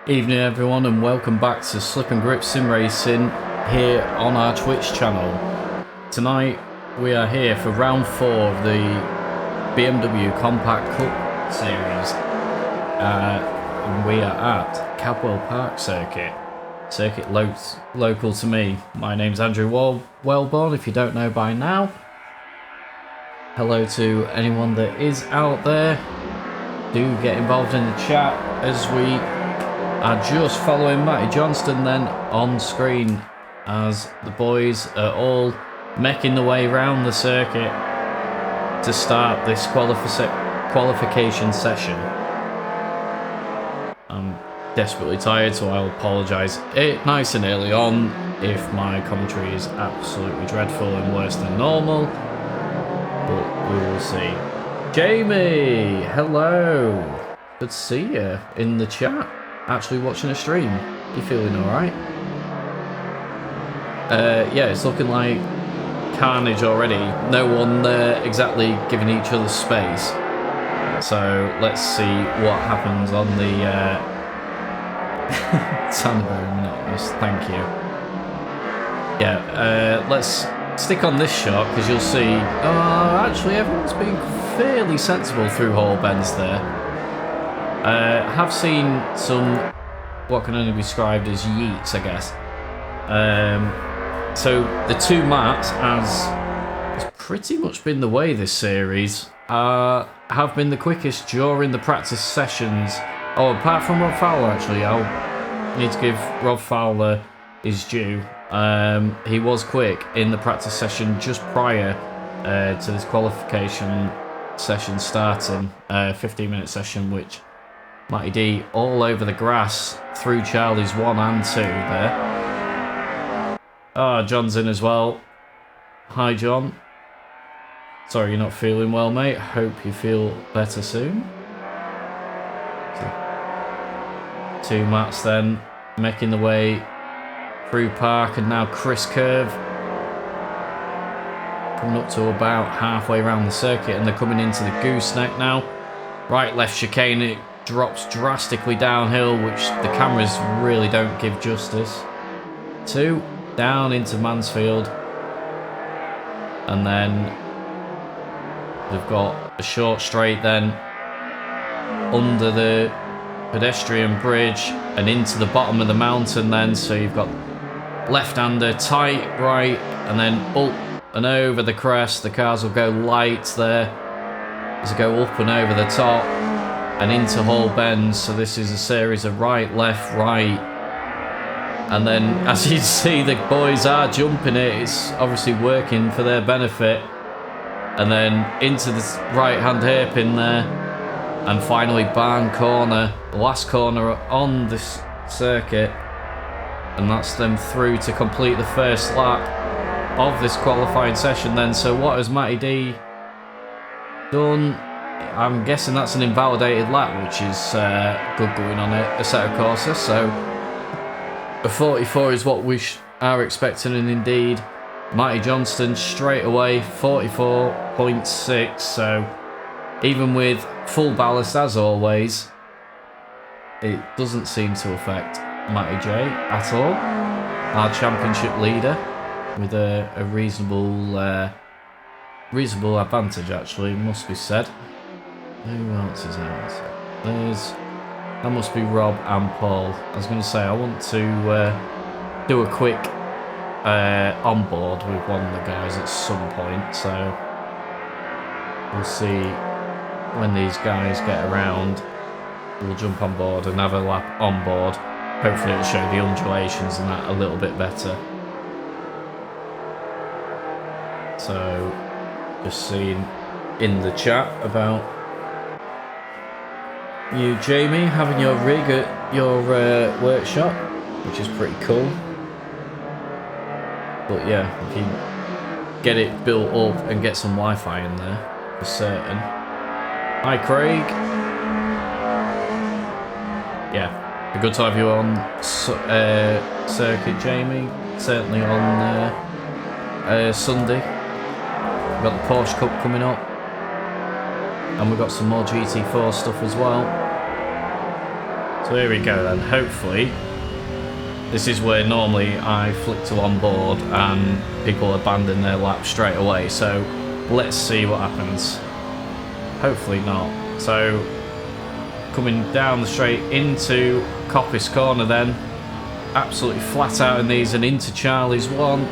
Evening everyone, and welcome back to Slip Grip Simracing here on our Twitch channel. Tonight we are here for round 4 of the BMW Compact Cup series, and we are at Cadwell Park circuit local to me. My name's Andrew Welbourn, if you don't know by now. Hello to anyone that is out there. Do get involved in the chat as we are just following Matty Johnston then on screen as the boys are all making the way round the circuit to start this qualification session. I'm desperately tired, so I'll apologise nice and early on if my commentary is absolutely dreadful and worse than normal, but we will see. Jamie, hello, good to see you in the chat. Actually watching a stream. You feeling alright? Yeah, it's looking like carnage already. No one exactly giving each other space. So let's see what happens on the sounded very monotonous, thank you. Yeah, let's stick on this shot because you'll see actually everyone's been fairly sensible through Hall Bends there. I have seen some what can only be described as yeets, I guess. So the two mats, as has pretty much been the way this series, have been the quickest during the practice sessions. Oh, apart from Rob Fowler, actually, I'll need to give Rob Fowler his due. He was quick in the practice session just prior to this qualification session starting, 15-minute session, which Matty D all over the grass through Charlie's 1 and 2 there. Ah, John's in as well. Hi, John. Sorry you're not feeling well, mate. Hope you feel better soon. Two mats then, making the way through Park and now Chris Curve. Coming up to about halfway around the circuit and they're coming into the gooseneck now. Right, left chicane, it drops drastically downhill, which the cameras really don't give justice to. Down into Mansfield, and then we've got a short straight then under the pedestrian bridge and into the bottom of the mountain then, so you've got left-hander tight right and then up and over the crest. The cars will go light there as they go up and over the top and into Hall Bends. So this is a series of right, left, right, and then as you see the boys are jumping it, it's obviously working for their benefit, and then into this right hand hairpin there, and finally barn corner, the last corner on this circuit, and that's them through to complete the first lap of this qualifying session then. So what has Matty D done? I'm guessing that's an invalidated lap, which is good going on a set of courses. So a 44 is what we are expecting, and indeed Matty Johnston straight away 44.6. So even with full ballast as always, it doesn't seem to affect Matty J at all, our championship leader, with a reasonable advantage, actually, must be said. Who else is out? That must be Rob and Paul. I was going to say, I want to do a quick onboard with one of the guys at some point, so we'll see when these guys get around. We'll jump on board and have a lap on board. Hopefully it'll show the undulations and that a little bit better. So, just seeing in the chat about you, Jamie, having your rig at your workshop, which is pretty cool. But yeah, if you get it built up and get some Wi-Fi in there, for certain. Hi, Craig. Yeah, a good to have you on circuit, Jamie. Certainly on Sunday. We've got the Porsche Cup coming up. And we've got some more GT4 stuff as well. So here we go then, hopefully. This is where normally I flick to on board and people abandon their lap straight away. So let's see what happens. Hopefully not. So coming down the straight into Coppice Corner then. Absolutely flat out in these and into Charlie's one.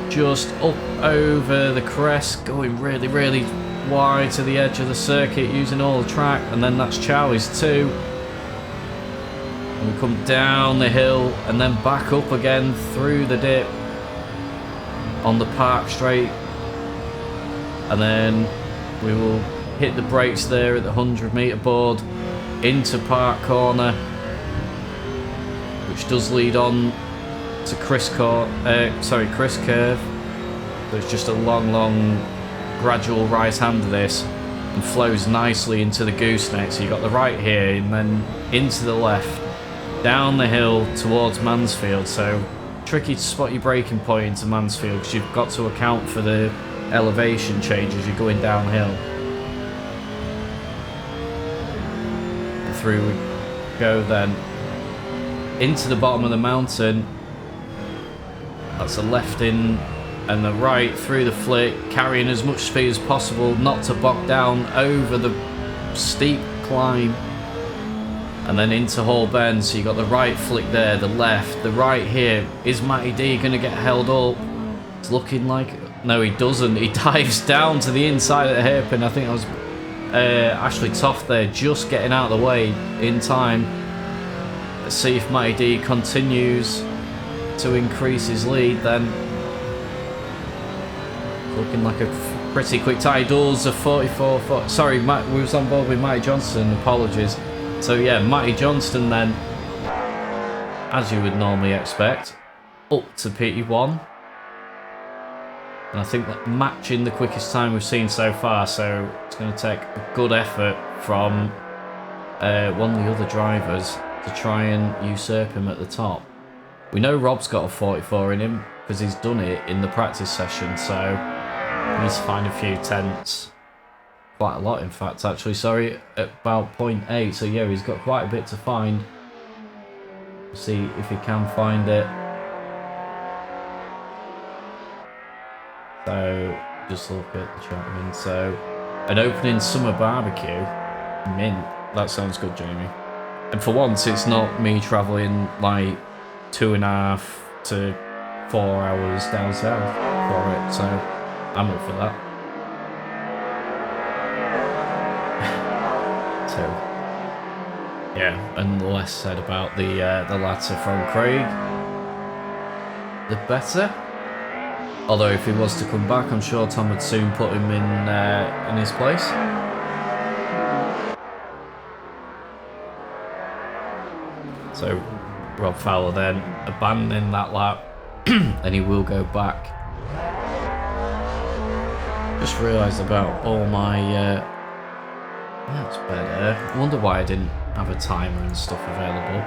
Just up over the crest, going really, really wide to the edge of the circuit, using all the track. And then that's Charlie's two. And we come down the hill and then back up again through the dip on the park straight. And then we will hit the brakes there at the 100-metre board into Park Corner, which does lead on to Chris Curve. So it's just a long gradual right hand of this and flows nicely into the gooseneck. So you've got the right here and then into the left, down the hill towards Mansfield. So tricky to spot your braking point into Mansfield because you've got to account for the elevation change as you're going downhill. Through we go then into the bottom of the mountain. That's a left in and the right through the flick, carrying as much speed as possible not to bog down over the steep climb. And then into Hall Bend, so you got the right flick there, the left, the right here. Is Matty D going to get held up? It's looking like... No, he doesn't. He dives down to the inside of the hairpin. I think that was Ashley Toft there, just getting out of the way in time. Let's see if Matty D continues to increase his lead then. Looking like a pretty quick tie. He does a 44... Sorry, we was on board with Matty Johnston, apologies. So yeah, Matty Johnston then, as you would normally expect, up to P1. And I think that matching the quickest time we've seen so far, so it's going to take a good effort from one of the other drivers to try and usurp him at the top. We know Rob's got a 44 in him because he's done it in the practice session, so he needs to find a few tenths. Quite a lot, in fact, actually. Sorry, at about 0.8. So yeah, he's got quite a bit to find. See if he can find it. So just look at the Chapman. So an opening summer barbecue, mint. That sounds good, Jamie. And for once, it's not me travelling like 2.5 to 4 hours down south for it. So I'm up for that. So, yeah, and the less said about the latter from Craig, the better. Although if he was to come back, I'm sure Tom would soon put him in his place. So Rob Fowler then abandoning that lap, and he will go back. Just realised about all my. That's better. I wonder why I didn't have a timer and stuff available.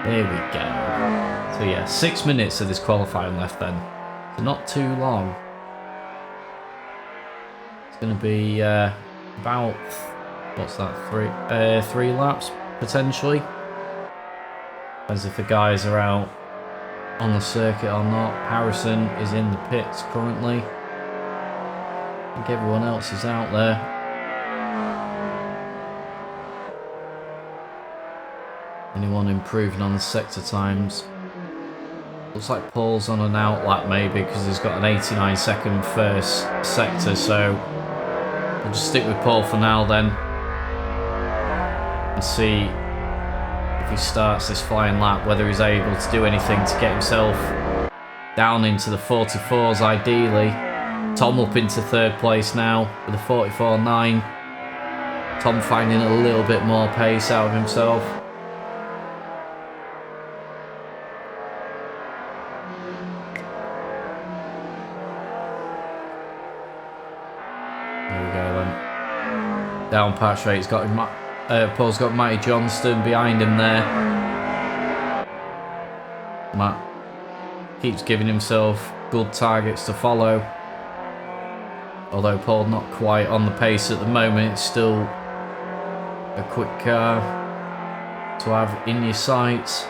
There we go. So yeah, 6 minutes of this qualifying left then. So not too long. It's going to be about, what's that, three laps potentially. As if the guys are out on the circuit or not. Harrison is in the pits currently. I think everyone else is out there. Anyone improving on the sector times? Looks like Paul's on an out lap maybe because he's got an 89-second first sector, so we'll just stick with Paul for now then and see if he starts this flying lap, whether he's able to do anything to get himself down into the 44s ideally. Tom up into third place now with a 44.9. Tom finding a little bit more pace out of himself. Down patch rate, he's got Paul's got Matty Johnston behind him there. Matt keeps giving himself good targets to follow. Although Paul not quite on the pace at the moment, it's still a quick car. to have in your sights.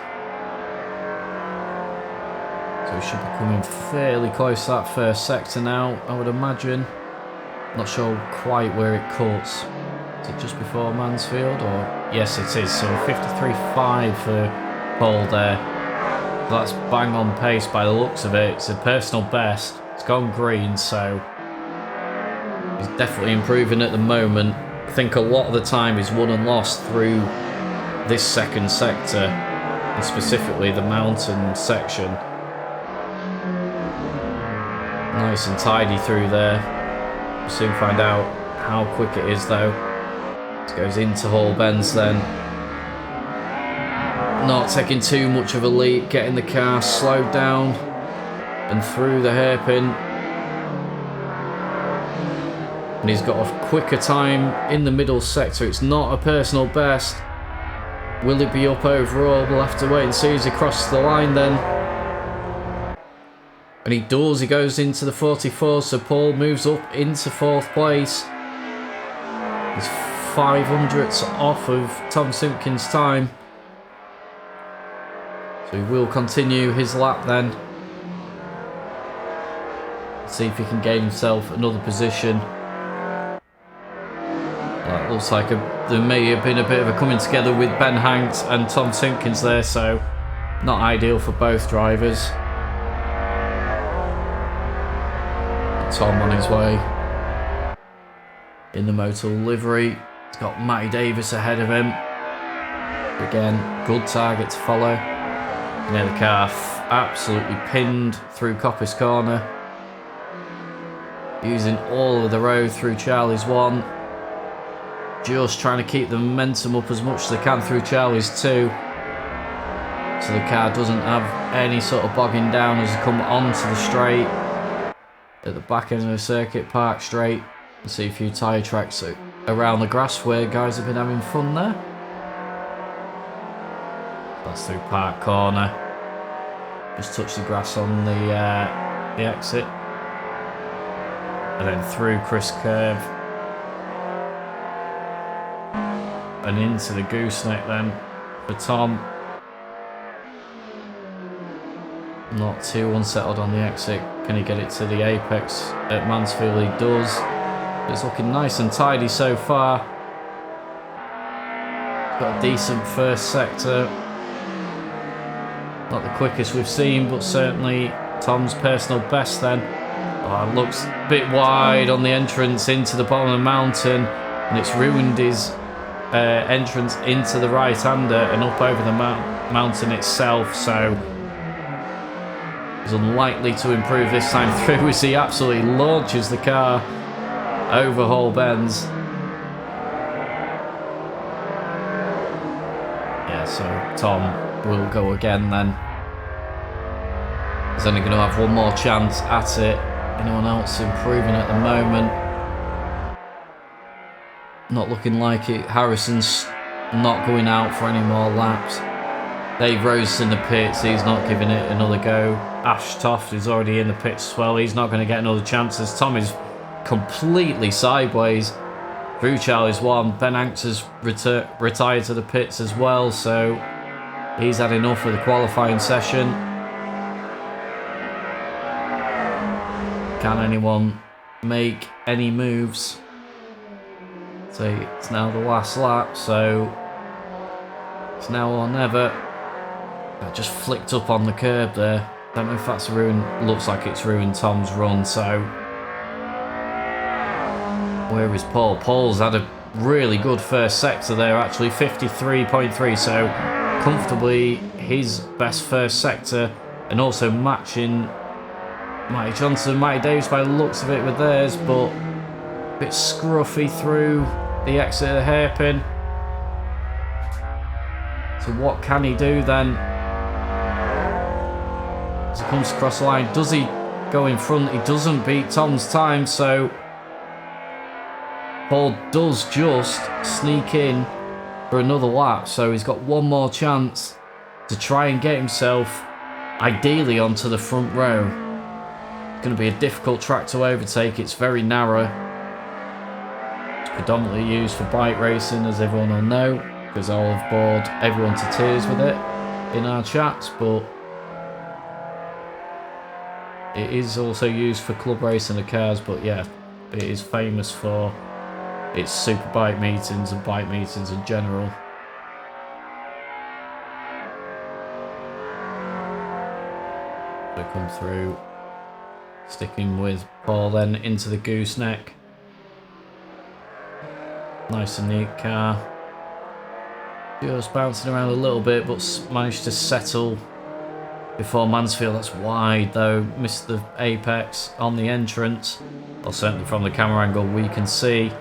So we should be coming fairly close to that first sector now, I would imagine. Not sure quite where it cuts. Is it just before Mansfield? Or yes, it is. So 53.5 for Paul there. So that's bang on pace by the looks of it. It's a personal best. It's gone green, so he's definitely improving at the moment. I think a lot of the time he's won and lost through this second sector, and specifically the mountain section. Nice and tidy through there. We'll soon find out how quick it is though. It goes into Hall Bends then. Not taking too much of a leap, getting the car slowed down and through the hairpin. And he's got a quicker time in the middle sector. It's not a personal best. Will it be up overall? We'll have to wait and see as he crosses the line then. And he does, he goes into the 44, so Paul moves up into 4th place. He's 500ths off of Tom Simpkins' time. So he will continue his lap then. See if he can gain himself another position. That looks like there may have been a bit of a coming together with Ben Hanks and Tom Simpkins there, so not ideal for both drivers. Tom on his way in the Motul livery. He's got Matty Davis ahead of him. Again, good target to follow. Near the car absolutely pinned through Coppice Corner. Using all of the road through Charlie's 1. Just trying to keep the momentum up as much as they can through Charlie's 2. So the car doesn't have any sort of bogging down as they come onto the straight. At the back end of the circuit, Park Straight. You see a few tyre tracks around the grass where guys have been having fun there. That's through Park Corner. Just touch the grass on the exit. And then through Chris Curve. And into the gooseneck then for Tom. Not too unsettled on the exit. Can he get it to the apex at Mansfield? He does. It's looking nice and tidy so far. Got a decent first sector. Not the quickest we've seen, but certainly Tom's personal best then. Oh, looks a bit wide on the entrance into the bottom of the mountain, and it's ruined his entrance into the right-hander and up over the mountain itself, so he's unlikely to improve this time through as he absolutely launches the car over Hall Bends. Yeah, so Tom will go again then. He's only going to have one more chance at it. Anyone else improving at the moment? Not looking like it. Harrison's not going out for any more laps. Dave Rose in the pits, he's not giving it another go. Ash Toft is already in the pits as well, he's not going to get another chance as Tom is completely sideways through Charlie's 1. Ben Hanks has retired to the pits as well, so he's had enough of the qualifying session. Can anyone make any moves? So it's now the last lap, so it's now or never. I just flicked up on the curb there. Don't know if that's ruined. Looks like it's ruined Tom's run, so where is Paul? Paul's had a really good first sector there, actually 53.3, so comfortably his best first sector, and also matching Matty Johnson, Matty Davis by the looks of it with theirs, but a bit scruffy through the exit of the hairpin. So what can he do then? As he comes across the line, does he go in front? He doesn't beat Tom's time, so Paul does just sneak in for another lap, so he's got one more chance to try and get himself ideally onto the front row. It's going to be a difficult track to overtake. It's very narrow. It's predominantly used for bike racing, as everyone will know. because I'll have bored everyone to tears with it in our chats, but it is also used for club racing of cars. But yeah, it is famous for its superbike meetings and bike meetings in general. We come through, sticking with Paul then into the gooseneck. Nice and neat car. Just bouncing around a little bit, but managed to settle before Mansfield. That's wide though, missed the apex on the entrance. Or certainly from the camera angle we can see.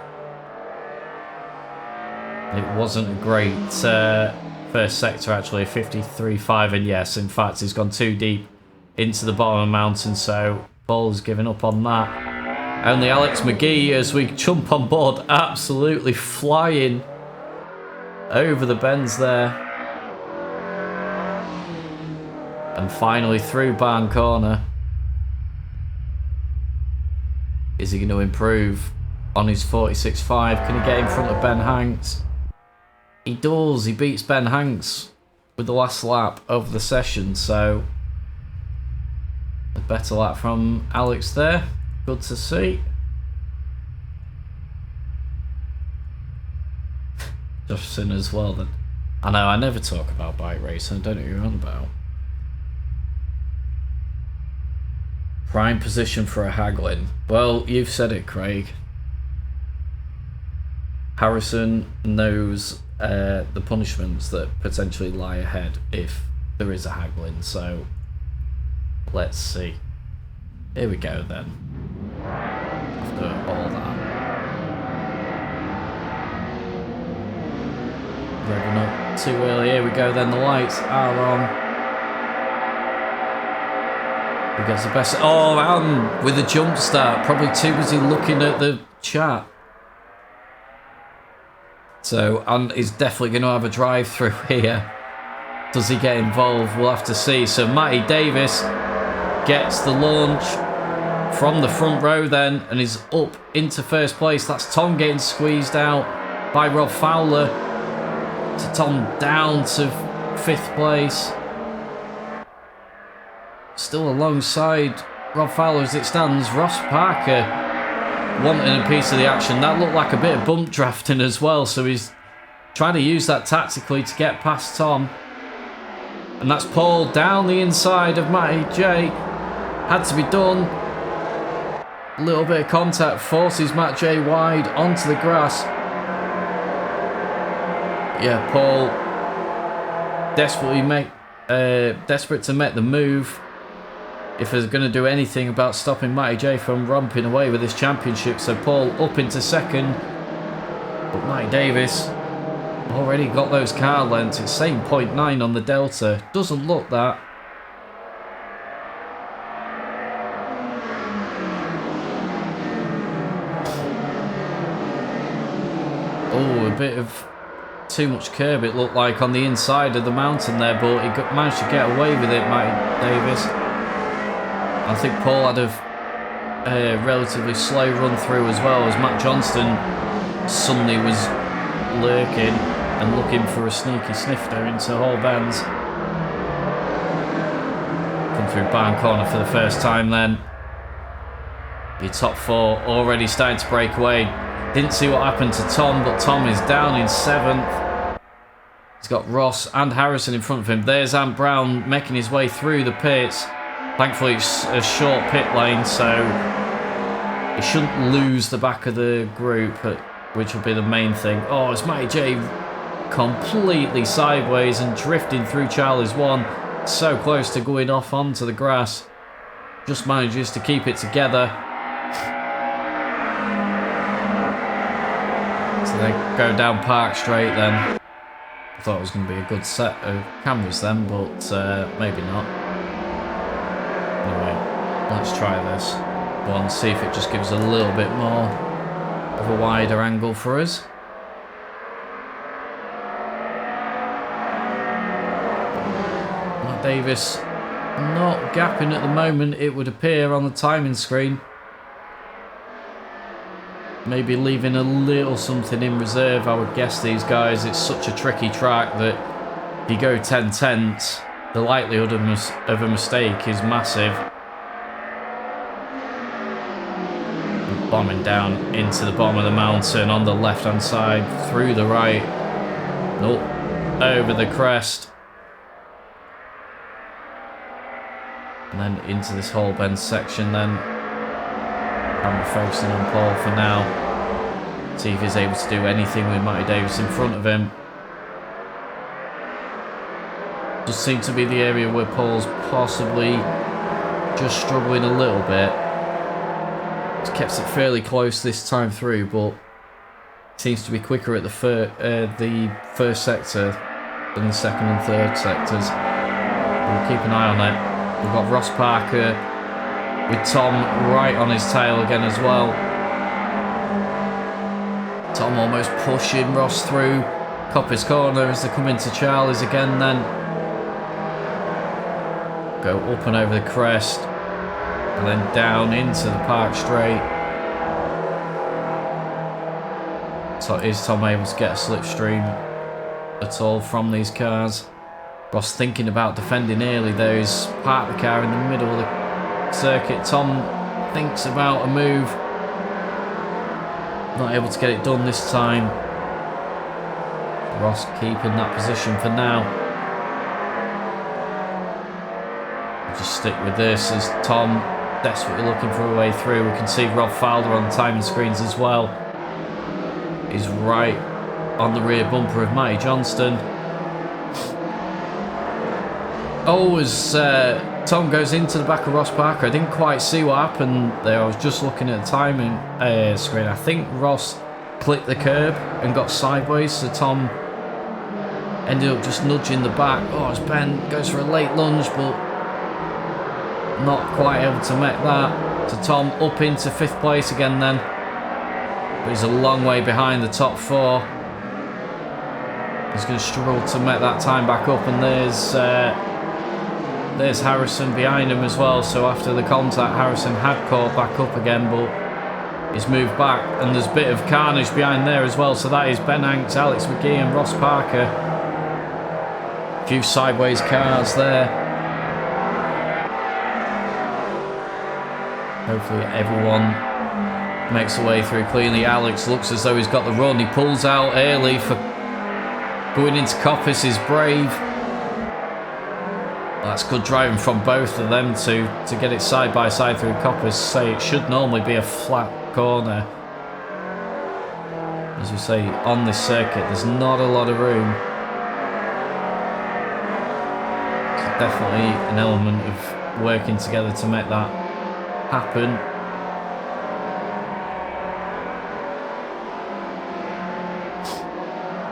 It wasn't a great first sector actually, 53.5, and yes, in fact he's gone too deep into the bottom of the mountain, so Paul's given up on that. Only Alex McGee, as we jump on board, absolutely flying over the bends there. And finally through Barn Corner. Is he going to improve on his 46.5? Can he get in front of Ben Hanks? He does. He beats Ben Hanks with the last lap of the session, so a better lap from Alex there. Good to see. Jefferson as well then. I know I never talk about bike racing, I don't know what you're on about. Prime position for a haggling. Well, you've said it, Craig. Harrison knows the punishments that potentially lie ahead if there is a haggling, so let's see. Here we go then. After all that. Revving up too early. Here we go then. The lights are on. Who gets the best? Oh, Alan with a jump start. Probably too busy looking at the chat. So, and he's definitely going to have a drive through here. Does he get involved? We'll have to see. So Matty Davis gets the launch from the front row then, and is up into first place. That's Tom getting squeezed out by Rob Fowler. To Tom down to 5th place. Still alongside Rob Fowler as it stands. Ross Parker wanting a piece of the action. That looked like a bit of bump drafting as well, so he's trying to use that tactically to get past Tom. And that's Paul down the inside of Matty J. Had to be done. A little bit of contact forces Matt J wide onto the grass. Yeah, Paul desperate to make the move if they're going to do anything about stopping Matty J from romping away with this championship. So Paul up into second, but Matty Davis already got those car lengths. It's saying 0.9 on the Delta. Doesn't look that. Oh, a bit of too much curb it looked like on the inside of the mountain there, but he managed to get away with it, Matty Davis. I think Paul had a relatively slow run through as well, as Matt Johnston suddenly was lurking and looking for a sneaky snifter into Hall Bends. Come through Barn Corner for the first time then. Your top 4 already starting to break away. Didn't see what happened to Tom, but Tom is down in 7th. He's got Ross and Harrison in front of him. There's Ant Brown making his way through the pits. Thankfully it's a short pit lane, so he shouldn't lose the back of the group, which will be the main thing. Oh, it's Matty J completely sideways and drifting through Charlie's 1. So close to going off onto the grass. Just manages to keep it together. So they go down Park Straight then. I thought it was going to be a good set of cameras then, but maybe not. Anyway, let's try this one, see if it just gives a little bit more of a wider angle for us. Matt Davis not gapping at the moment, it would appear on the timing screen. maybe leaving a little something in reserve. I would guess these guys, it's such a tricky track that if you go 10 tenths, the likelihood of a mistake is massive. Bombing down into the bottom of the mountain on the left hand side, through the right, over the crest, and then into this whole bend section. Then I'm focusing on Paul for now, see if he's able to do anything with Matty Davis in front of him. Does seem to be the area where Paul's possibly just struggling a little bit. He's kept it fairly close this time through, but seems to be quicker at the first sector than the second and third sectors. We'll keep an eye on it. We've got Ross Parker with Tom right on his tail again as well. Tom almost pushing Ross through Coppice Corner as they come into Charlie's again then. Go up and over the crest and then down into the park straight. So is Tom able to get a slipstream at all from these cars? Ross thinking about defending early though. He's parked the car in the middle of the circuit. Tom thinks about a move. Not able to get it done this time. Ross keeping that position for now. Just stick with this as Tom desperately looking for a way through. We can see Rob Fowler on the timing screens as well. He's right on the rear bumper of Matty Johnston. Oh, as Tom goes into the back of Ross Parker, I didn't quite see what happened there. I was just looking at the timing screen. I think Ross clipped the curb and got sideways, so Tom ended up just nudging the back. Oh, as Ben goes for a late lunge, but not quite able to make that. So Tom up into 5th place again then. But he's a long way behind the top 4. He's going to struggle to make that time back up. And there's Harrison behind him as well. So after the contact, Harrison had caught back up again, but he's moved back. And there's a bit of carnage behind there as well. So that is Ben Hanks, Alex McGee and Ross Parker. A few sideways cars there. Hopefully everyone makes the way through cleanly. Alex looks as though he's got the run. He pulls out early for going into Coppice is brave. That's good driving from both of them to get it side by side through Coppice. Say it should normally be a flat corner. As we say, on this circuit there's not a lot of room. It's definitely an element of working together to make that happen.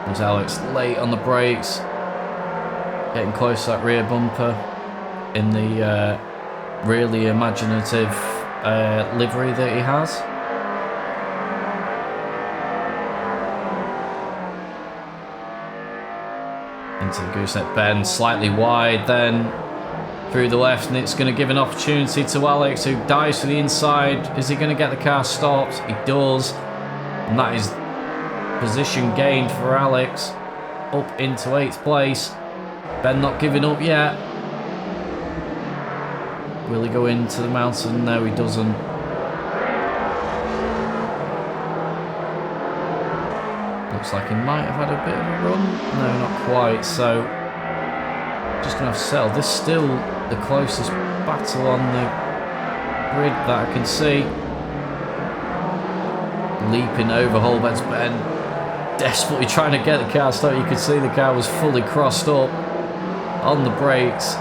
There's Alex late on the brakes, getting close to that rear bumper in the really imaginative livery that he has. Into the gooseneck bend, slightly wide then through the left, and it's going to give an opportunity to Alex, who dives for the inside. Is he going to get the car stopped? He does, and that is position gained for Alex up into 8th place. Ben not giving up yet. Will he go into the mountain? No, he doesn't. Looks like he might have had a bit of a run. No, not quite. So just going to have to settle. This is still the closest battle on the grid that I can see. Leaping over Holbed's Ben, desperately trying to get the car started. You could see the car was fully crossed up on the brakes.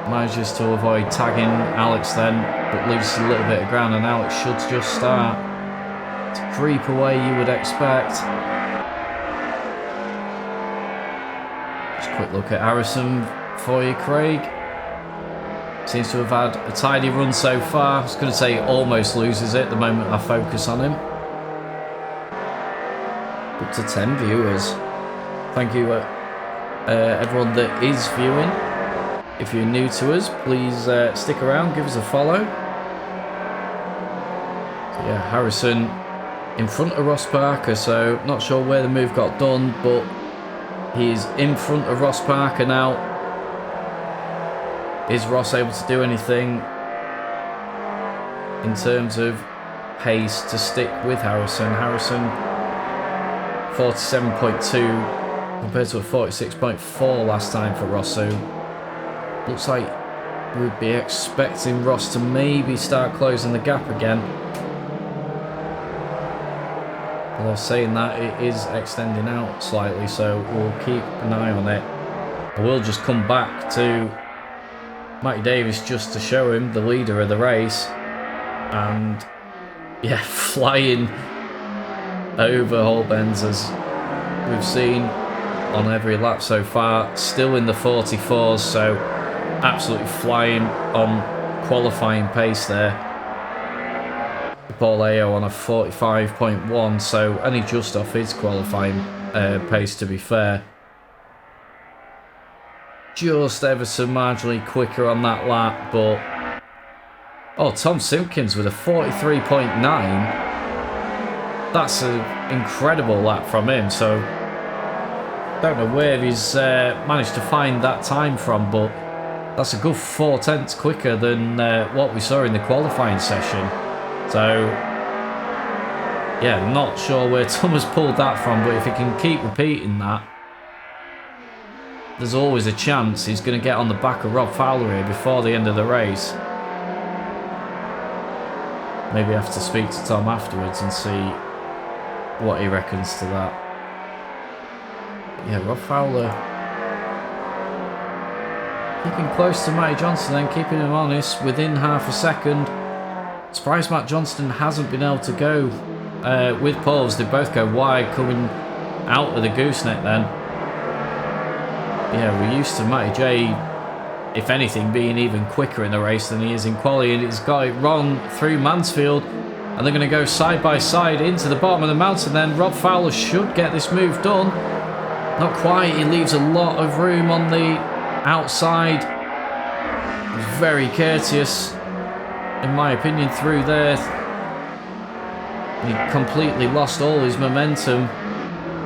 Manages to avoid tagging Alex then, but loses a little bit of ground, and Alex should just start to creep away, you would expect. Just a quick look at Harrison for you, Craig. Seems to have had a tidy run so far. I was going to say almost loses it the moment I focus on him. Up to 10 viewers. Thank you everyone that is viewing. If you're new to us, please stick around, give us a follow. So yeah, Harrison in front of Ross Parker, so not sure where the move got done, but he's in front of Ross Parker now. Is Ross able to do anything in terms of pace to stick with Harrison? Harrison 47.2 compared to a 46.4 last time for Ross, so looks like we'd be expecting Ross to maybe start closing the gap again. Although saying that, it is extending out slightly, so we'll keep an eye on it. I will just come back to Matty Davis just to show him, the leader of the race, and yeah, flying over Holbens as we've seen on every lap so far. Still in the 44s, so absolutely flying on qualifying pace there. Paul Ayo on a 45.1, so only just off his qualifying pace, to be fair. Just ever so marginally quicker on that lap, but oh, Tom Simpkins with a 43.9. That's an incredible lap from him, so don't know where he's managed to find that time from, but that's a good 4/10 quicker than what we saw in the qualifying session. So yeah, not sure where Tom has pulled that from, but if he can keep repeating that, there's always a chance he's going to get on the back of Rob Fowler here before the end of the race. Maybe have to speak to Tom afterwards and see what he reckons to that. Yeah, Rob Fowler keeping close to Matty Johnston, then keeping him honest within half a second. Surprised Matt Johnston hasn't been able to go with Pauls. They both go wide coming out of the gooseneck then. Yeah, we're used to Matty J, if anything, being even quicker in the race than he is in quali, and he's got it wrong through Mansfield, and they're going to go side by side into the bottom of the mountain then. Rob Fowler should get this move done. Not quite, he leaves a lot of room on the outside. He's very courteous, in my opinion, through there. He completely lost all his momentum,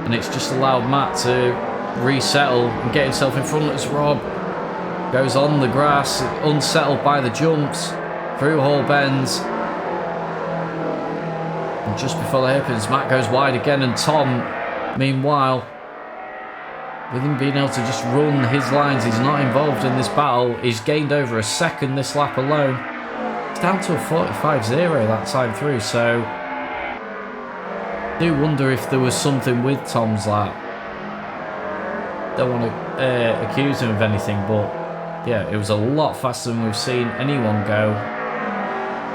and it's just allowed Matt to resettle and get himself in front as Rob goes on the grass, unsettled by the jumps through Hall Bends. And just before the hairpins, Matt goes wide again, and Tom, meanwhile, with him being able to just run his lines, he's not involved in this battle. He's gained over a second this lap alone. It's down to a 45.0 that time through, so I do wonder if there was something with Tom's lap. Don't want to accuse him of anything, but yeah, it was a lot faster than we've seen anyone go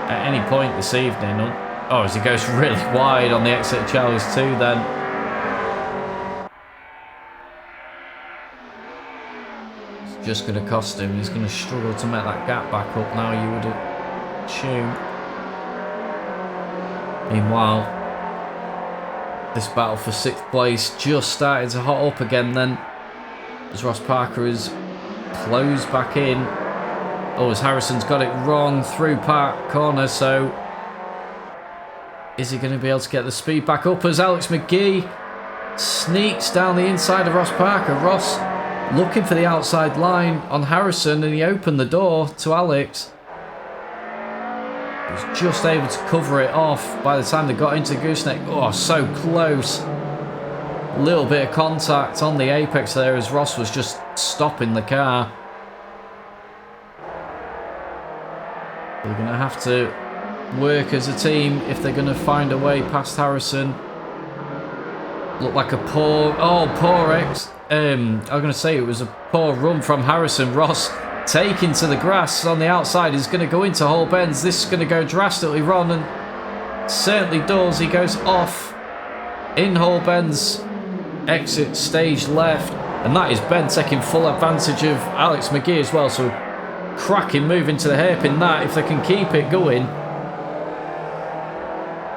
at any point this evening. Oh, as he goes really wide on the exit of Charlie's 2 then. It's just going to cost him. He's going to struggle to make that gap back up now, you would assume. Meanwhile, this battle for 6th place just started to hot up again then, as Ross Parker is closed back in. Oh, as Harrison's got it wrong through Park corner, so is he going to be able to get the speed back up as Alex McGee sneaks down the inside of Ross Parker? Ross looking for the outside line on Harrison, and he opened the door to Alex. He was just able to cover it off by the time they got into gooseneck. Oh, so close. Little bit of contact on the apex there as Ross was just stopping the car. They're going to have to work as a team if they're going to find a way past Harrison. Looked like a poor... Oh, poor ex... I was going to say it was a poor run from Harrison. Ross taking to the grass on the outside. He's going to go into Hall Bends. This is going to go drastically wrong, and certainly does. He goes off in Hall Bends. Exit stage left, and that is Ben taking full advantage of Alex McGee as well, so cracking move into the hairpin that, if they can keep it going.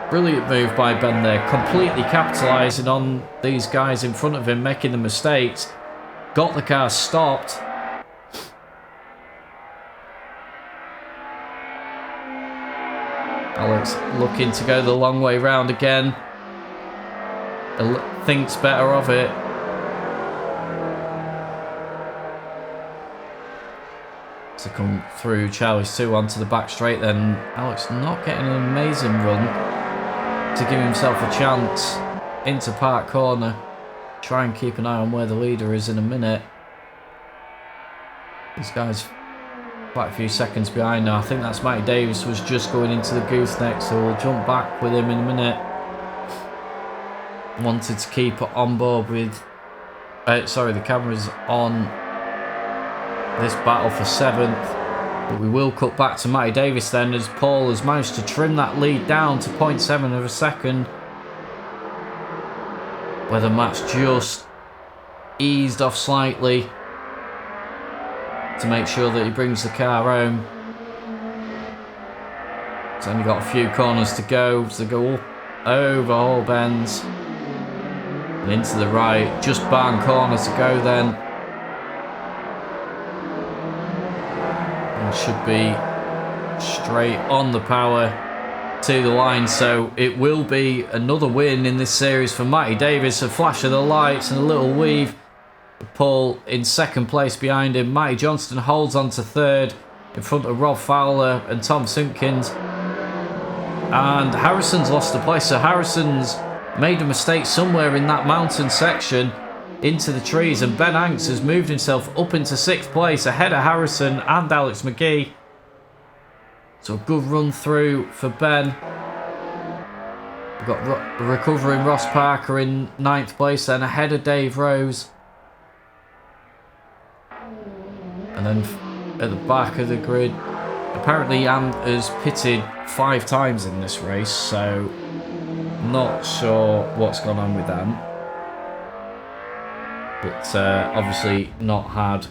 Brilliant move by Ben there, completely capitalising on these guys in front of him making the mistakes. Got the car stopped. Alex looking to go the long way round again. Thinks better of it. To come through Charlie's 2 onto the back straight, then Alex not getting an amazing run to give himself a chance into Park Corner. Try and keep an eye on where the leader is in a minute. This guy's quite a few seconds behind now. I think that's Matty Davis was just going into the gooseneck, so we'll jump back with him in a minute. Wanted to keep on board with the cameras on this battle for 7th, but we will cut back to Matty Davis then, as Paul has managed to trim that lead down to 0.7 of a second, where the match just eased off slightly to make sure that he brings the car home. It's only got a few corners to go, so go over all bends and into the right, just barn corner to go then. And should be straight on the power to the line, so it will be another win in this series for Matty Davis. A flash of the lights and a little weave. Paul in second place behind him. Matty Johnston holds on to 3rd in front of Rob Fowler and Tom Simpkins. And Harrison's lost a place, so Harrison's made a mistake somewhere in that mountain section into the trees, and Ben Hanks has moved himself up into 6th place ahead of Harrison and Alex McGee. So a good run through for Ben. We've got recovering Ross Parker in 9th place then, ahead of Dave Rose. And then at the back of the grid, apparently Ant has pitted 5 times in this race, so not sure what's gone on with them. But obviously not had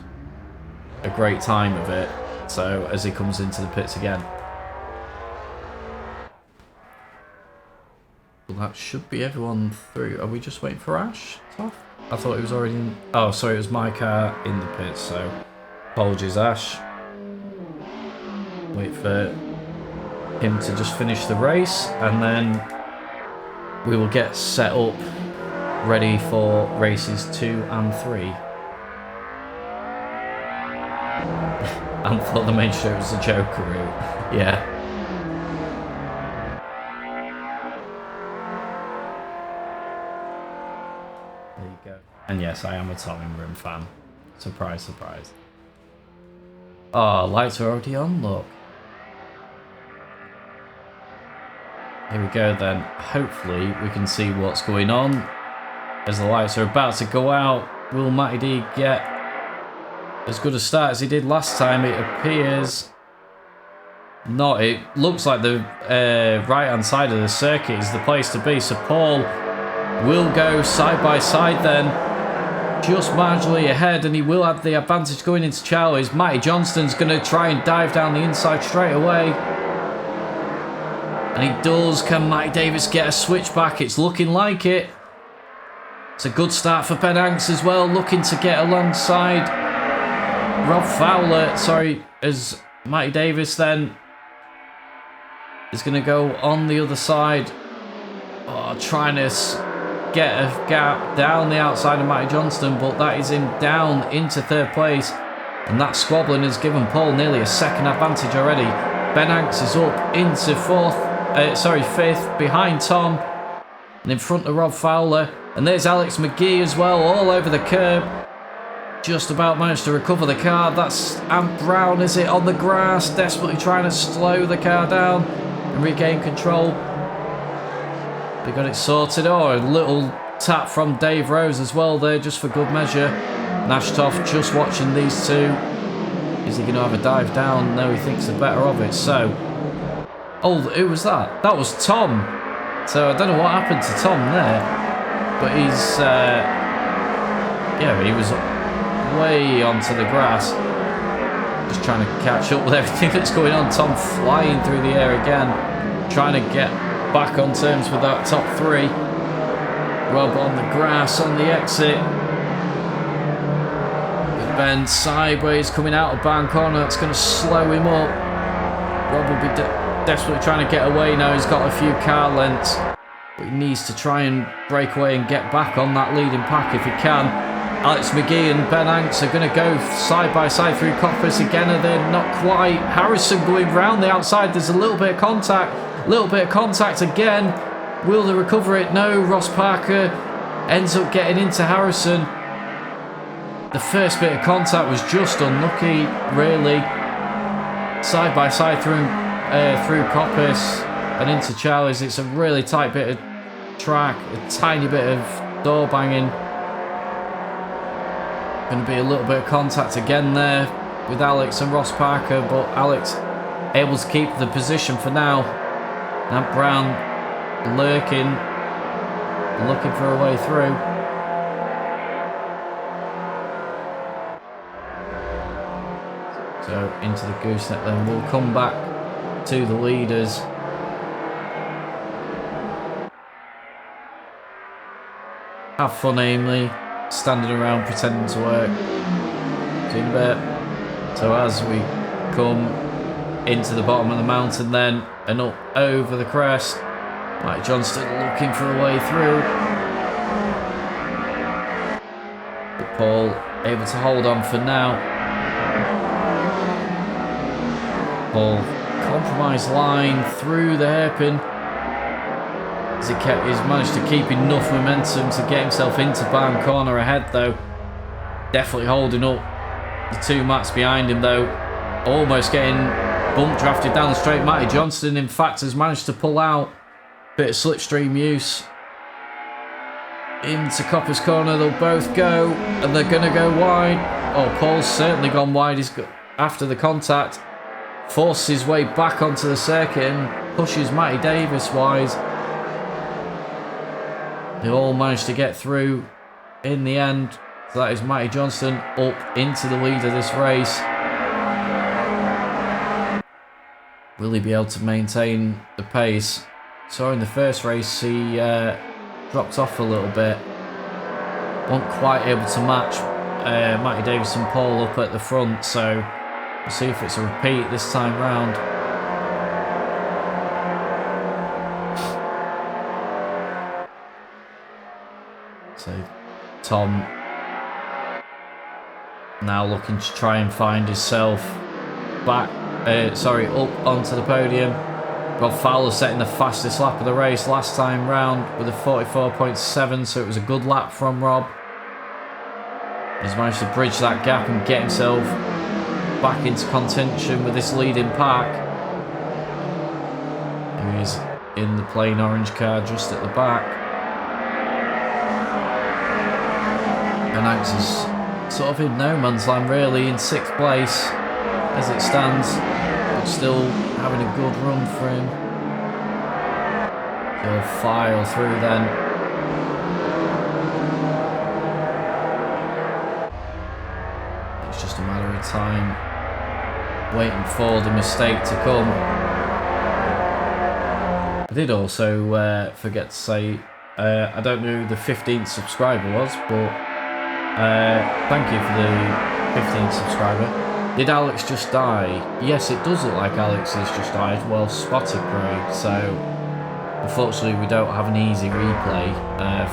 a great time of it, so as he comes into the pits again. Well, that should be everyone through. Are we just waiting for Ash? I thought it was already in... Oh, sorry, it was my car in the pits, so apologies, Ash. Wait for him to just finish the race, and then we will get set up ready for races 2 and 3. I thought the main show was a Joker route. Yeah. There you go. And yes, I am a Tom Ingram fan. Surprise, surprise. Oh, lights are already on, look. Here we go then. Hopefully we can see what's going on. As the lights are about to go out, will Matty D get as good a start as he did last time? It appears not. It looks like the right hand side of the circuit is the place to be. So Paul will go side by side then, just marginally ahead, and he will have the advantage going into Charlie's. Matty Johnston's going to try and dive down the inside straight away. And he does. Can Matty Davis get a switchback? It's looking like it. It's a good start for Ben Hanks as well, looking to get alongside Rob Fowler. Sorry, as Matty Davis then is going to go on the other side. Oh, trying to get a gap down the outside of Matty Johnston, but that is him down into 3rd place. And that squabbling has given Paul nearly a second advantage already. Ben Hanks is up into 5th behind Tom and in front of Rob Fowler. And there's Alex McGee as well, all over the curb. Just about managed to recover the car. That's Ant Brown, is it, on the grass, desperately trying to slow the car down and regain control. They got it sorted. Oh, a little tap from Dave Rose as well there, just for good measure. Nashtoff just watching these two. Is he going to have a dive down? No, he thinks the better of it. So, oh, who was that? That was Tom. So I don't know what happened to Tom there. But he's, yeah, he was way onto the grass. Just trying to catch up with everything that's going on. Tom flying through the air again. Trying to get back on terms with that top 3. Rob on the grass on the exit. Big Ben sideways coming out of barn corner. That's going to slow him up. Rob will be desperately trying to get away now. He's got a few car lengths, but he needs to try and break away and get back on that leading pack if he can. Alex McGee and Ben Hanks are going to go side by side through Coppice again, and they're not quite. Harrison going round the outside. There's a little bit of contact. Again. Will they recover it? No. Ross Parker ends up getting into Harrison. The first bit of contact was just unlucky, really. Side by side through Coppice and into Charlie's. It's a really tight bit of track, a tiny bit of door banging. Going to be a little bit of contact again there with Alex and Ross Parker, but Alex able to keep the position for now. Nat Brown lurking, looking for a way through. So into the gooseneck then. We'll come back to the leaders. Have fun, Ainley. Standing around pretending to work. See you in a bit. So as we come into the bottom of the mountain then and up over the crest, Mike Johnston looking for a way through. But Paul able to hold on for now. Paul compromised line through the hairpin. He's managed to keep enough momentum to get himself into barn corner ahead though. Definitely holding up the two mats behind him though. Almost getting bump drafted down the straight. Matty Johnston in fact has managed to pull out. Bit of slipstream use. Into Coppice corner they'll both go, and they're going to go wide. Oh, Paul's certainly gone wide. He's got, after the contact, forces his way back onto the circuit and pushes Matty Davis wide. They all managed to get through in the end. So that is Matty Johnston up into the lead of this race. Will he be able to maintain the pace? So in the first race he dropped off a little bit. Wasn't quite able to match Matty Davis and Paul up at the front. So we'll see if it's a repeat this time round. So Tom now looking to try and find himself back, up onto the podium. Rob Fowler setting the fastest lap of the race last time round with a 44.7, so it was a good lap from Rob. He's managed to bridge that gap and get himself back into contention with this leading pack. He's in the plain orange car just at the back. And Hanks is sort of in no man's land really, in 6th place as it stands, but still having a good run for him. He'll file through then. It's just a matter of time, waiting for the mistake to come. I did also forget to say, I don't know who the 15th subscriber was, but thank you for the 15th subscriber. Did Alex just die? Yes, it does look like Alex has just died. Well spotted, Craig. So, unfortunately, we don't have an easy replay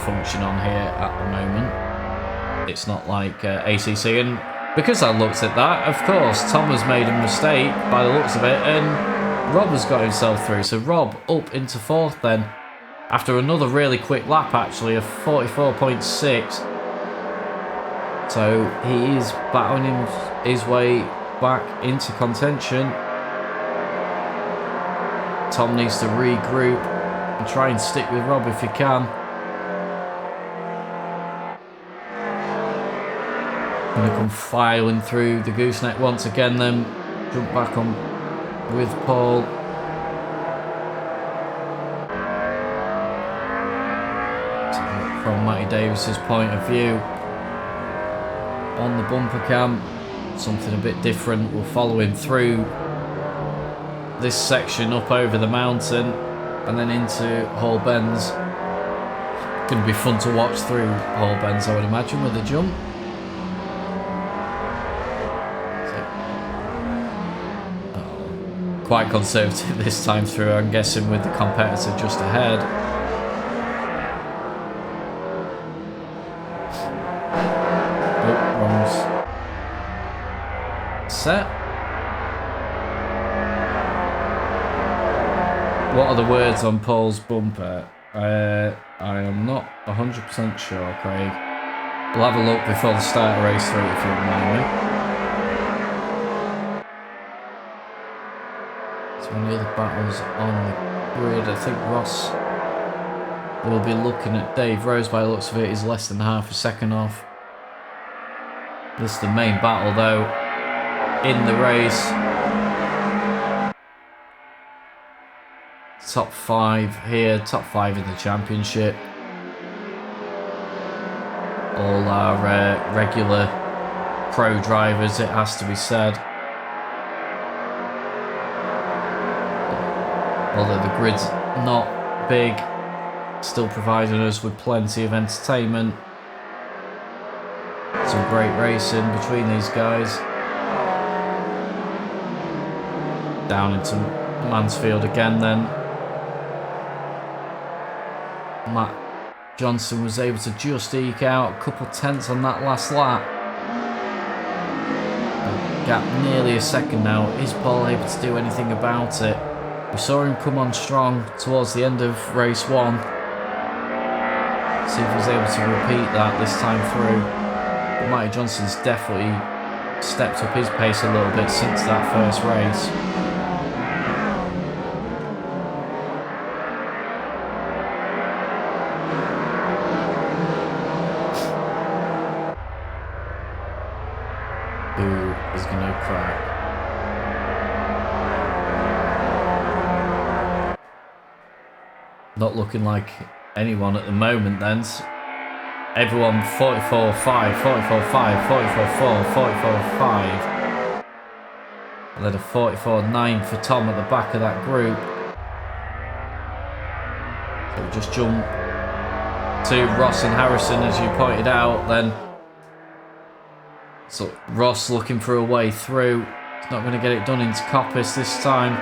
function on here at the moment. It's not like ACC. And because I looked at that, of course, Tom has made a mistake by the looks of it. And Rob has got himself through. So, Rob up into 4th then. After another really quick lap, actually, of 44.6. So he is battling his way back into contention. Tom needs to regroup and try and stick with Rob if he can. Going to come filing through the gooseneck once again then. Jump back on with Paul. So from Matty Davis's point of view, on the bumper cam, something a bit different. We'll follow him through this section up over the mountain and then into Hall Bends. Going to be fun to watch through Hall Bends, I would imagine, with the jump. quite conservative this time through, I'm guessing, with the competitor just ahead. Oh, wrong set. What are the words on Paul's bumper? I am not 100% sure, Craig. We'll have a look before the start of race 3 if you remind me. So any other battles on the grid? I think Ross will be looking at Dave Rose by the looks of it. He's less than half a second off. This is the main battle though in the race. Top 5 here, top 5 in the championship. All our regular pro drivers, it has to be said. Although the grid's not big, still providing us with plenty of entertainment. Some great racing between these guys. Down into Mansfield again then. Matt Johnson was able to just eke out a couple tenths on that last lap. The gap nearly a second now. Is Paul able to do anything about it? We saw him come on strong towards the end of race 1. See if he's able to repeat that this time through. But Matty Johnson's definitely stepped up his pace a little bit since that first race. Who is going to crack? Not looking like anyone at the moment then. Everyone 44.5, 44.5, 44.4, 44.5. And then a 44.9 for Tom at the back of that group. So we just jump to Ross and Harrison as you pointed out then. So Ross looking for a way through. He's not going to get it done into Coppice this time.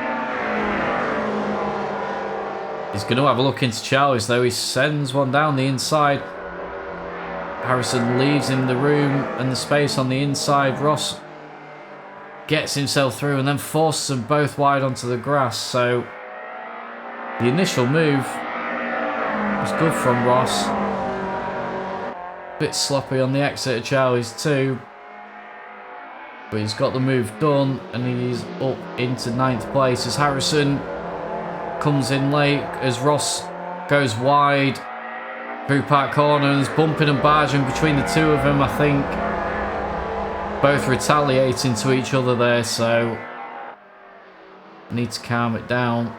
He's going to have a look into Charlie's though. He sends one down the inside. Harrison leaves him the room and the space on the inside. Ross gets himself through and then forces them both wide onto the grass. So the initial move was good from Ross. Bit sloppy on the exit of Charlie's too. But he's got the move done and he's up into 9th place as Harrison comes in late as Ross goes wide through Park Corner and is bumping and barging between the two of them, I think. Both retaliating to each other there, so need to calm it down.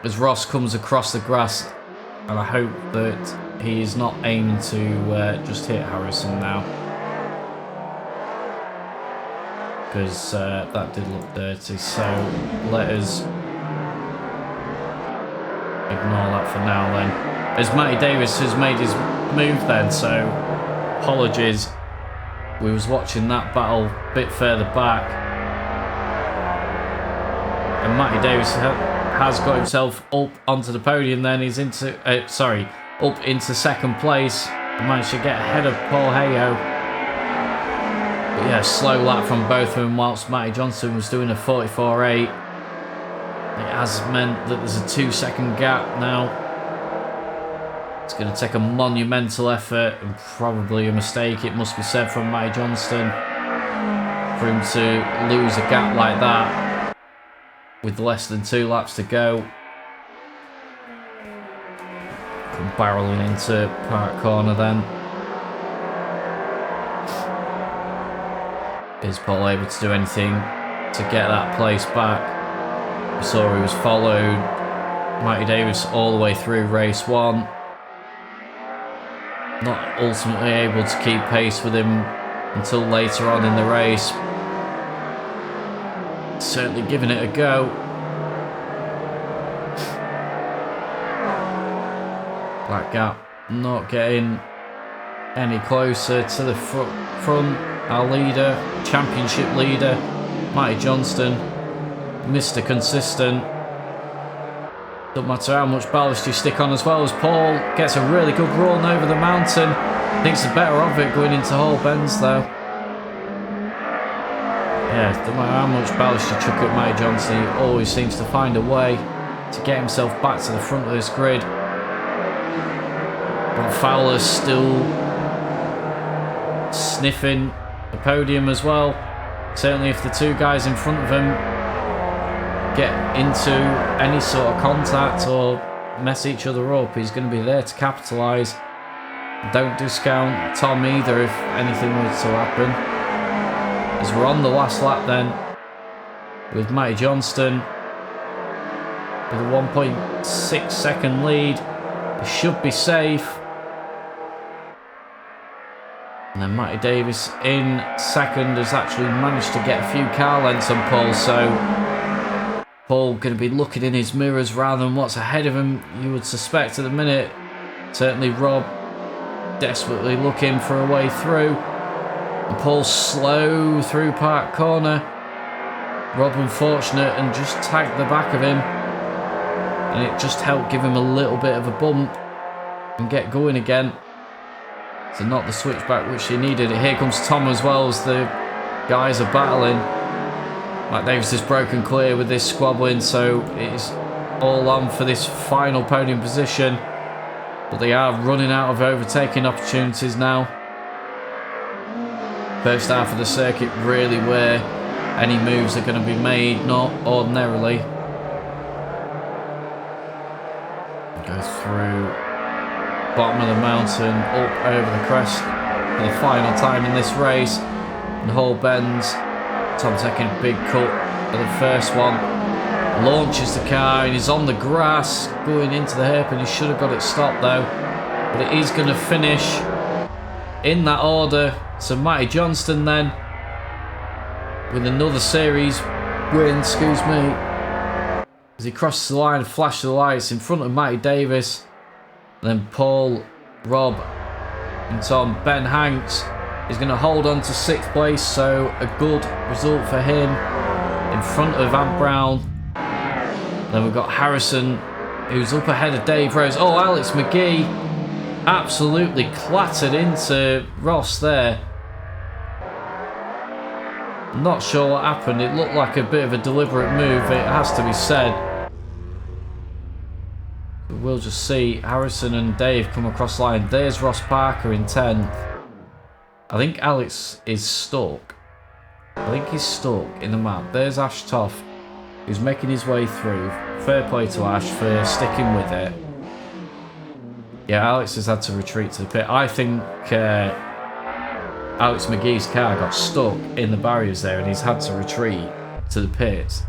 As Ross comes across the grass, and I hope that he is not aiming to just hit Harrison now. Because that did look dirty, so let us ignore that for now then. As Matty Davis has made his move then, so apologies. We was watching that battle a bit further back. And Matty Davis has got himself up onto the podium then. He's into, up into 2nd place. And managed to get ahead of Paul Hayo. But yeah, slow lap from both of them whilst Matty Johnson was doing a 44.8. It has meant that there's a 2-second gap now. It's going to take a monumental effort and probably a mistake, it must be said, from Matty Johnston for him to lose a gap like that with less than 2 laps to go. Come barreling into Park Corner then. Is Paul able to do anything to get that place back? We saw he was followed Matty Davis all the way through race 1. Not ultimately able to keep pace with him until later on in the race. Certainly giving it a go. That gap not getting any closer to the front. Our leader, championship leader, Matty Johnston, Mr. Consistent. Doesn't matter how much ballast you stick on, as well as Paul gets a really good run over the mountain. Thinks the better of it going into Hall Bends though. Yeah, no matter how much ballast you chuck at Matty Johnson, he always seems to find a way to get himself back to the front of this grid. But Fowler's still sniffing the podium as well. Certainly if the two guys in front of him get into any sort of contact or mess each other up, he's going to be there to capitalise. Don't discount Tom either if anything was to happen. As we're on the last lap then, with Matty Johnston with a 1.6 second lead. He should be safe. And then Matty Davis in second has actually managed to get a few car lengths on Paul, so Paul going to be looking in his mirrors rather than what's ahead of him, you would suspect at the minute. Certainly Rob desperately looking for a way through. And Paul slow through Park Corner. Rob unfortunate and just tagged the back of him. And it just helped give him a little bit of a bump and get going again. So not the switchback which he needed. Here comes Tom as well as the guys are battling. Matt Davis is broken clear with this squabbling, so it is all on for this final podium position. But they are running out of overtaking opportunities now. First half of the circuit really where any moves are going to be made, not ordinarily. Go through bottom of the mountain, up over the crest for the final time in this race. And Hall Bends, Tom taking a big cut for the first one. Launches the car and he's on the grass going into the hairpin. He should have got it stopped though. But it is going to finish in that order. So Matty Johnston then with another series win, excuse me, as he crosses the line and flashes the lights in front of Matty Davis. And then Paul, Rob and Tom. Ben Hanks is going to hold on to 6th place, so a good result for him in front of Ant Brown. Then we've got Harrison, who's up ahead of Dave Rose. Oh, Alex McGee absolutely clattered into Ross there. I'm not sure what happened. It looked like a bit of a deliberate move, it has to be said. But we'll just see Harrison and Dave come across the line. There's Ross Parker in 10th. I think Alex is stuck. I think he's stuck in the map. There's Ash Toff, who's making his way through. Fair play to Ash for sticking with it. Yeah, Alex has had to retreat to the pit. I think Alex McGee's car got stuck in the barriers there and he's had to retreat to the pit.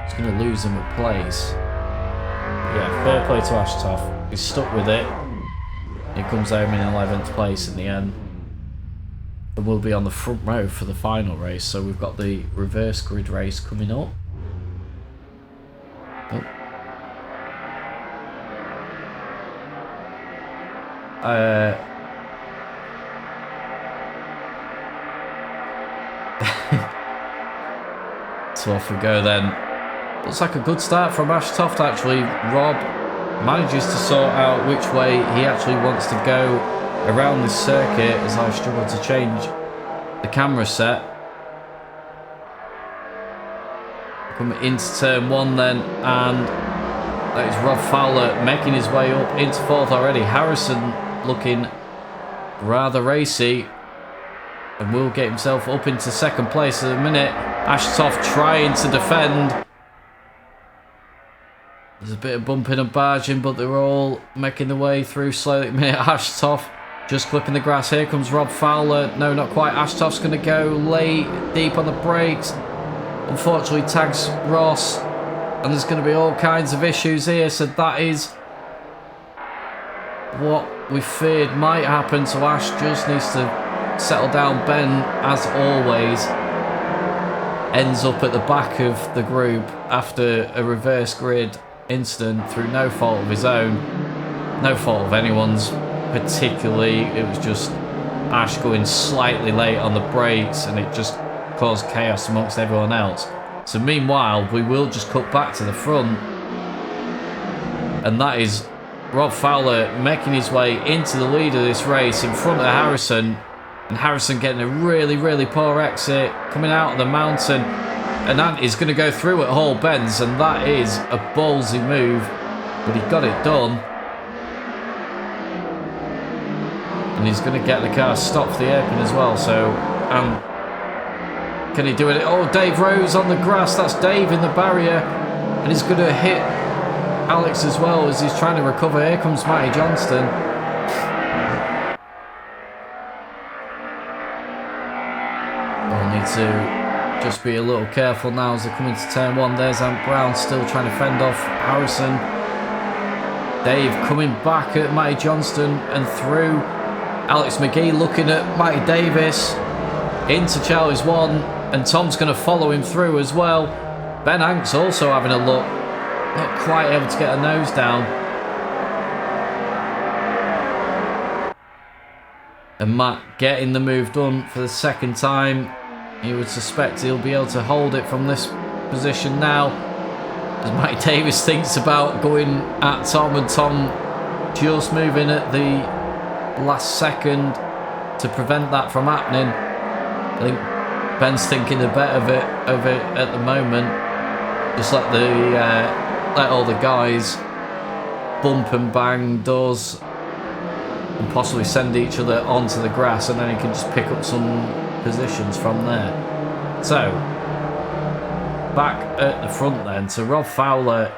He's going to lose him a place. Yeah, fair play to Ash Toff. He's stuck with it. He comes home in 11th place in the end. And we'll be on the front row for the final race. So we've got the reverse grid race coming up. Oh. So off we go then. Looks like a good start from Ash Toft actually. Rob manages to sort out which way he actually wants to go around this circuit as I struggle to change the camera set. Coming into turn 1 then, and that is Rob Fowler making his way up into 4th already. Harrison looking rather racy and will get himself up into 2nd place at the minute. Ash Toft trying to defend. There's a bit of bumping and barging, but they're all making their way through slowly at the minute. Ash Toft just clipping the grass. Here comes Rob Fowler. No, not quite. Ash Toft's going to go late, deep on the brakes. Unfortunately tags Ross. And there's going to be all kinds of issues here. So that is what we feared might happen. So Ash just needs to settle down. Ben, as always, ends up at the back of the group after a reverse grid incident through no fault of his own. No fault of anyone's particularly. It was just Ash going slightly late on the brakes and it just cause chaos amongst everyone else. So meanwhile, we will just cut back to the front. And that is Rob Fowler making his way into the lead of this race in front of Harrison. And Harrison getting a really, really poor exit, coming out of the mountain. And Ant is going to go through at Hall Bends, and that is a ballsy move. But he got it done. And he's going to get the car stopped for the hairpin as well. So, can he do it? Oh, Dave Rose on the grass. That's Dave in the barrier. And he's going to hit Alex as well as he's trying to recover. Here comes Matty Johnston. I'll need to just be a little careful now as they come into turn one. There's Ant Brown still trying to fend off Harrison. Dave coming back at Matty Johnston and through. Alex McGee looking at Matty Davis into Charlie's one, and Tom's going to follow him through as well. Ben Hanks also having a look, not quite able to get a nose down. And Matt getting the move done for the second time. You would suspect he'll be able to hold it from this position now. As Matty Davis thinks about going at Tom, and Tom just moving at the last second to prevent that from happening. I think Ben's thinking a bit of it at the moment. Just let all the guys bump and bang doors and possibly send each other onto the grass, and then he can just pick up some positions from there. So back at the front then, so Rob Fowler,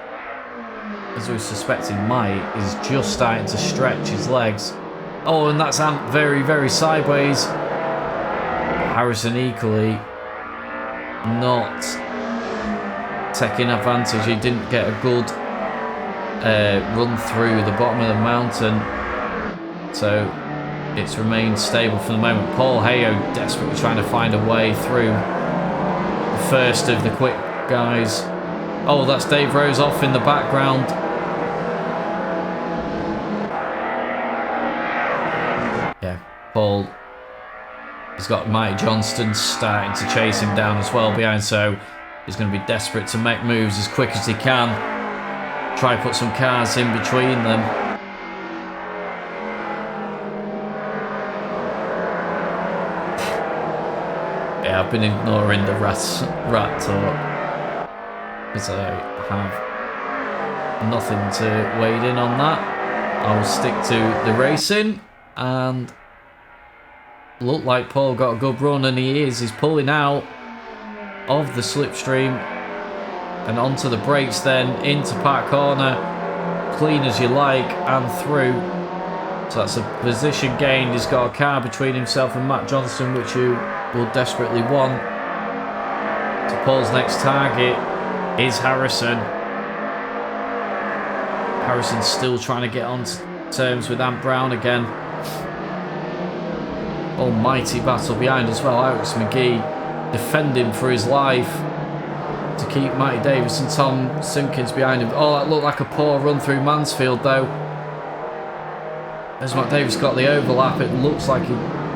as we suspect he might, is just starting to stretch his legs. Oh, and that's Ant very, very sideways. Harrison equally not taking advantage. He didn't get a good run through the bottom of the mountain. So it's remained stable for the moment. Paul Hayo desperately trying to find a way through the first of the quick guys. Oh, that's Dave Rose off in the background. Yeah, Paul has got Matty Johnston starting to chase him down as well behind, so he's going to be desperate to make moves as quick as he can. Try put some cars in between them. Yeah, I've been ignoring the rat talk because I have nothing to wade in on that. I will stick to the racing, and looked like Paul got a good run, and he is. He's pulling out of the slipstream and onto the brakes, then into Park Corner, clean as you like, and through. So that's a position gained. He's got a car between himself and Matt Johnston, which you will desperately want. So Paul's next target is Harrison. Harrison's still trying to get on terms with Ant Brown again. Almighty battle behind as well. Alex McGee defending for his life to keep Matty Davis and Tom Simpkins behind him. Oh, that looked like a poor run through Mansfield though. As Matt Davis got the overlap, it looks like he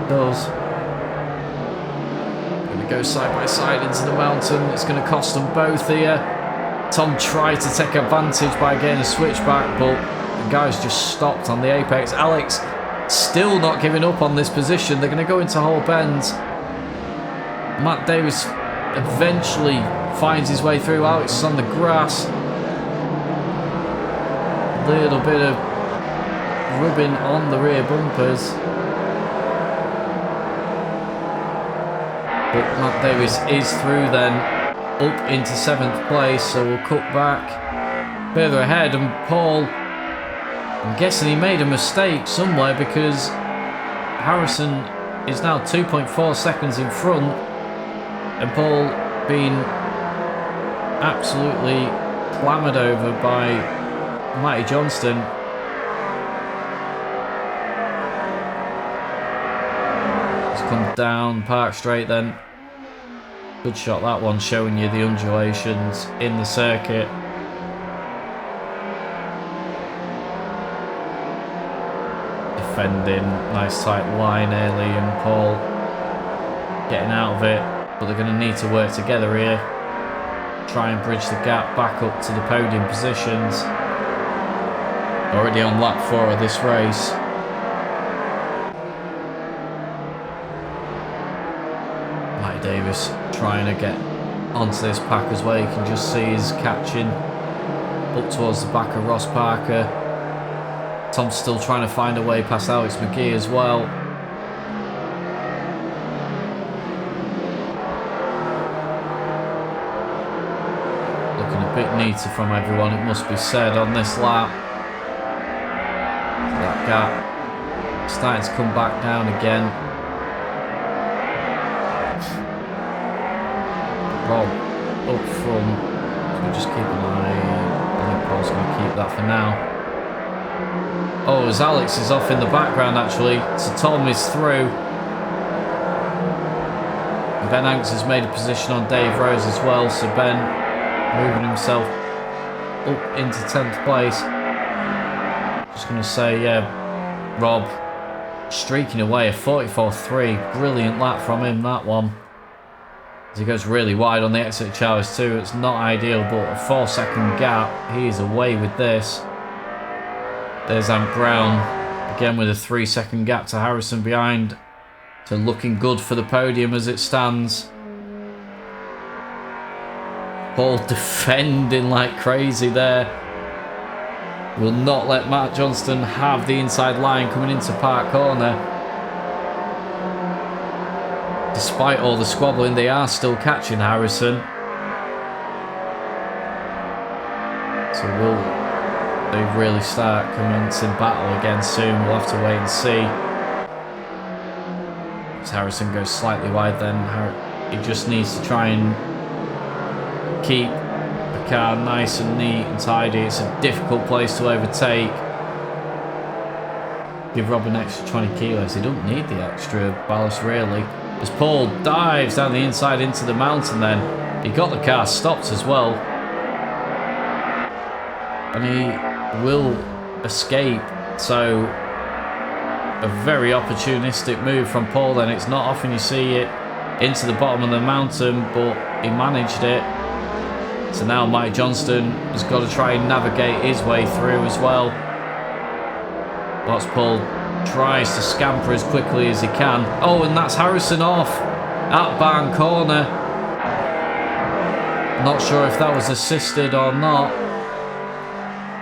does. Going to go side by side into the mountain. It's going to cost them both here. Tom tried to take advantage by getting a switchback, but the guy's just stopped on the apex. Alex still not giving up on this position. They're going to go into Hall Bends. Matt Davis eventually finds his way through. Alex is on the grass. A little bit of rubbing on the rear bumpers. But Matt Davis is through then, up into 7th place, so we'll cut back further ahead. And Paul, I'm guessing he made a mistake somewhere, because Harrison is now 2.4 seconds in front, and Paul being absolutely clamoured over by Matty Johnston. He's come down Park Straight then. Good shot that one, showing you the undulations in the circuit. Defending, nice tight line early, and Paul getting out of it. but they're going to need to work together here. Try and bridge the gap back up to the podium positions. Already on lap 4 of this race. Matty Davis trying to get onto this pack as well. You can just see he's catching up towards the back of Ross Parker. Tom's still trying to find a way past Alex McGee as well. Looking a bit neater from everyone, it must be said, on this lap. That gap starting to come back down again. Rob up front. We'll just keep an eye. I think Paul's going to keep that for now. Oh, as Alex is off in the background actually, so Tom is through. Ben Hanks has made a position on Dave Rose as well, so Ben moving himself up into 10th place. Just going to say, yeah, Rob streaking away a 44.3. Brilliant lap from him, that one. As he goes really wide on the exit of Challis too. It's not ideal, but a 4-second gap. He is away with this. There's Ant Brown, again with a 3-second gap to Harrison behind. So looking good for the podium as it stands. Paul defending like crazy there. Will not let Matt Johnston have the inside line coming into Park Corner. Despite all the squabbling, they are still catching Harrison. So will they really start commencing battle again soon? We'll have to wait and see. As Harrison goes slightly wide then, he just needs to try and keep the car nice and neat and tidy. It's a difficult place to overtake. Give Rob an extra 20 kilos. He don't need the extra ballast really. As Paul dives down the inside into the mountain then, he got the car stopped as well. And he will escape, so a very opportunistic move from Paul then. It's not often you see it into the bottom of the mountain, but he managed it. So now Mike Johnston has got to try and navigate his way through as well. Whilst Paul tries to scamper as quickly as he can. Oh, and that's Harrison off at Barn Corner. Not sure if that was assisted or not.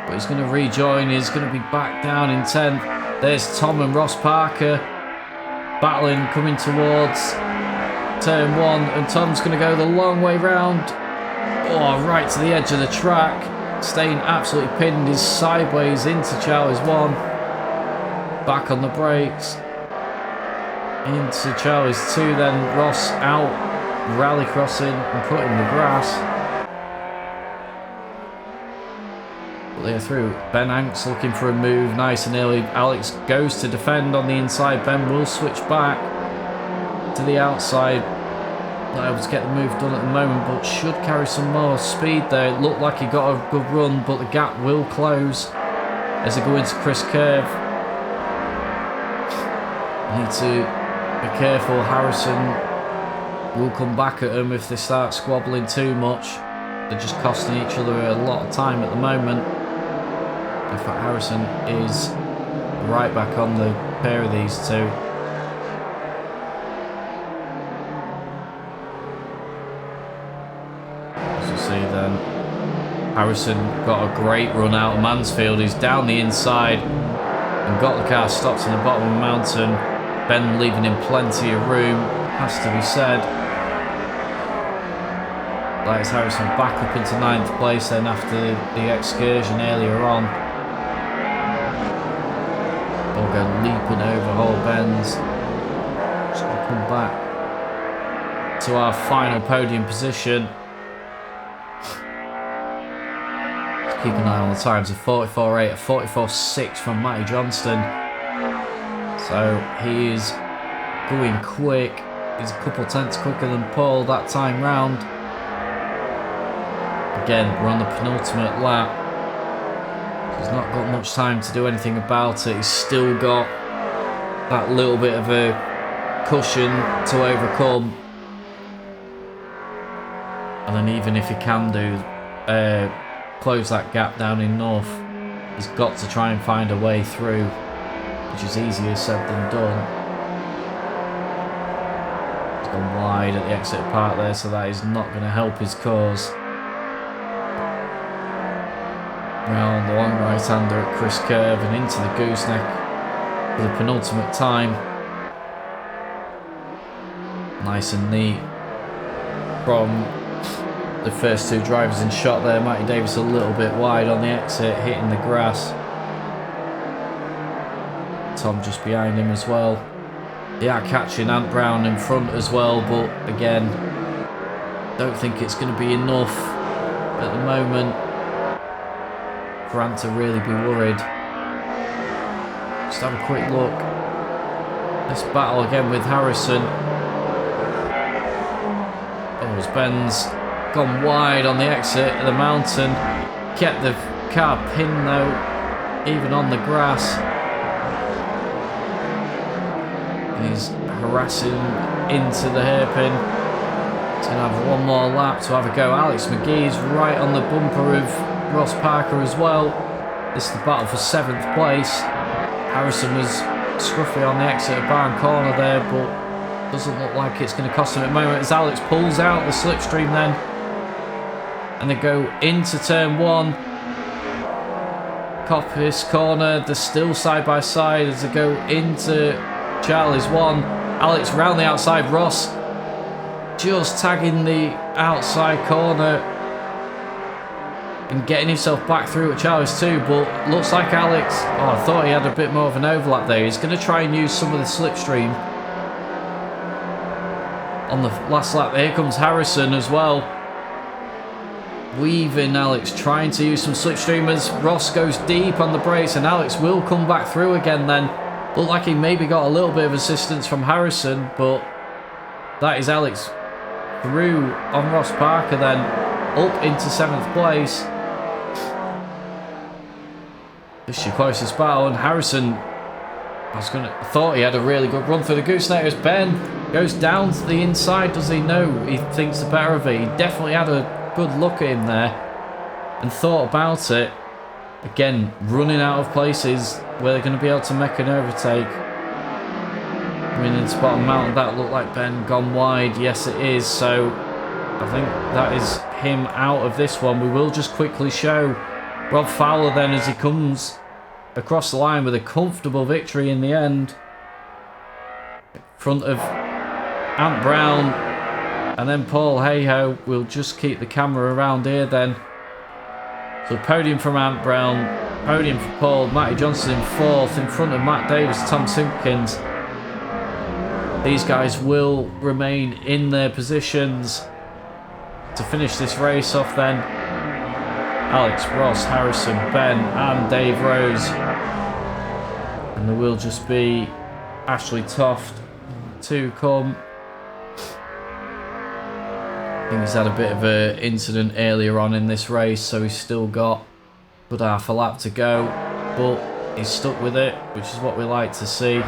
But he's going to rejoin. He's going to be back down in 10th. There's Tom and Ross Parker battling, coming towards turn 1. And Tom's going to go the long way round. Oh, right to the edge of the track. Staying absolutely pinned. He's sideways into Charlie's 1. Back on the brakes. Into Charlie's 2. Then Ross out. Rally crossing and putting the grass. They're through. Ben Hanks looking for a move nice and early. Alex goes to defend on the inside. Ben will switch back to the outside. Not able to get the move done at the moment, but should carry some more speed there. It looked like he got a good run, but the gap will close as they go into Chris Curve. Need to be careful. Harrison will come back at them if they start squabbling too much. They're just costing each other a lot of time at the moment. In fact, Harrison is right back on the pair of these two. As you see then, Harrison got a great run out of Mansfield. He's down the inside and got the car stopped in the bottom of the mountain. Ben leaving him plenty of room, has to be said. That's Harrison back up into 9th place then after the excursion earlier on. We'll go leaping over whole bends. Just going to come back to our final podium position. Just keep an eye on the times. A 44.8, a 44.6 from Matty Johnston. So he is going quick. He's a couple tenths quicker than Paul that time round. Again, we're on the penultimate lap. He's not got much time to do anything about it. He's still got that little bit of a cushion to overcome. And then even if he can close that gap down in North, he's got to try and find a way through, which is easier said than done. He's gone wide at the exit of Park there, so that is not going to help his cause. Round the long right-hander at Chris Curve and into the gooseneck for the penultimate time. Nice and neat from the first two drivers in shot there. Matty Davis a little bit wide on the exit, hitting the grass. Tom just behind him as well. They are catching Ant Brown in front as well, but again, don't think it's going to be enough at the moment for Ant to really be worried. Just have a quick look. This battle again with Harrison. Oh, as Ben's gone wide on the exit of the mountain. Kept the car pinned though, even on the grass. He's harassing into the hairpin. He's going to have one more lap to have a go. Alex McGee's right on the bumper of Ross Parker as well. This is the battle for 7th place. Harrison was scruffy on the exit of Barn Corner there, but doesn't look like it's going to cost him at the moment as Alex pulls out the slipstream then. And they go into turn 1. Coppice Corner, they're still side by side as they go into Charlie's 1. Alex round the outside, Ross just tagging the outside corner and getting himself back through at Charlie's 2, but looks like Alex, I thought he had a bit more of an overlap there. He's going to try and use some of the slipstream on the last lap. Here comes Harrison as well, weaving Alex, trying to use some slipstream as Ross goes deep on the brakes, and Alex will come back through again then. Looked like he maybe got a little bit of assistance from Harrison, but that is Alex through on Ross Parker then, up into 7th place. This is your closest battle, and Harrison, thought he had a really good run through the gooseneck as Ben goes down to the inside. Does he know he thinks the better of it? He definitely had a good look at him there and thought about it. Again, running out of places where they're going to be able to make an overtake. Coming into bottom mountain, that looked like Ben gone wide. Yes, it is. So I think that is him out of this one. We will just quickly show Rob Fowler then as he comes across the line with a comfortable victory in the end. In front of Ant Brown and then Paul Hayhoe. We'll just keep the camera around here then. So podium from Ant Brown, podium for Paul, Matty Johnson in 4th, in front of Matt Davis, Tom Simpkins. These guys will remain in their positions to finish this race off then. Alex, Ross, Harrison, Ben and Dave Rose. And there will just be Ashley Toft to come. I think he's had a bit of an incident earlier on in this race, so he's still got a good half a lap to go, but he's stuck with it, which is what we like to see.